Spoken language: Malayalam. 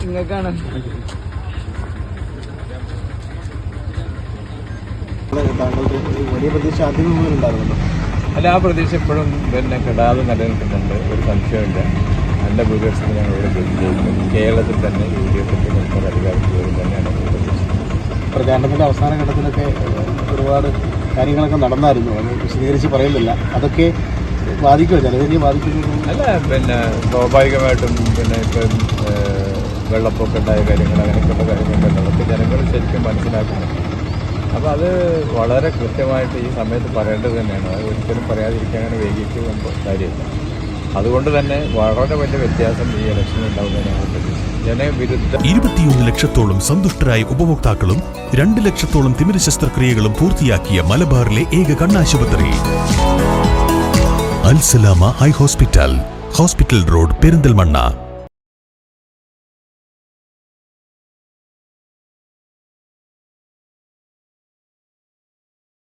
നിങ്ങൾക്കാണ് താങ്കളുടെ വലിയ പ്രതീക്ഷ ആദ്യം ഉണ്ടായിരുന്നല്ലോ. അല്ല, ആ പ്രതീക്ഷ ഇപ്പോഴും പിന്നെ കെടാതെ നിലനിൽക്കുന്നുണ്ട്. ഒരു സംശയമില്ല. നല്ല ഭൂരിപക്ഷത്തിൽ ഞങ്ങൾ ഇവിടെ ജയിക്കും. കേരളത്തിൽ തന്നെ UDF അധികാരത്തിൽ വരും തന്നെയാണ് പ്രചാരണത്തിൻ്റെ അവസാന ഘട്ടത്തിലൊക്കെ ഒരുപാട് കാര്യങ്ങളൊക്കെ നടന്നായിരുന്നു. അത് വിശദീകരിച്ച് പറയുന്നില്ല. അതൊക്കെ ബാധിക്കുമോ? ജനതയെ ബാധിക്കുന്നു? അല്ല, പിന്നെ സ്വാഭാവികമായിട്ടും പിന്നെ ഇപ്പം വെള്ളപ്പൊക്കം ഉണ്ടായ കാര്യങ്ങൾ അങ്ങനെയൊക്കെയുള്ള കാര്യങ്ങളുണ്ടല്ലോ. അതൊക്കെ ജനങ്ങൾ ശരിക്കും മനസ്സിലാക്കുന്നുണ്ട്. അപ്പോൾ അത് വളരെ കൃത്യമായിട്ട് ഈ സമയത്ത് പറയേണ്ടത് തന്നെയാണ്. അത് ഒരിക്കലും പറയാതിരിക്കാൻ വൈകിട്ട് കാര്യമില്ല. അതുകൊണ്ട് തന്നെ വളരെ വലിയ വ്യത്യാസം ഈ ഇലക്ഷനിൽ ഉണ്ടാവുമെന്ന് ഞങ്ങൾ പ്രതീക്ഷിച്ചു. ജനവിരുദ്ധ 21 ലക്ഷത്തോളം സന്തുഷ്ടരായ ഉപഭോക്താക്കളും 2 ലക്ഷത്തോളം തിമിര ശസ്ത്രക്രിയകളും പൂർത്തിയാക്കിയ മലബാറിലെ ഏക കണ്ണാശുപത്രി Al Salama eye hospital, hospital road, Perinthalmanna.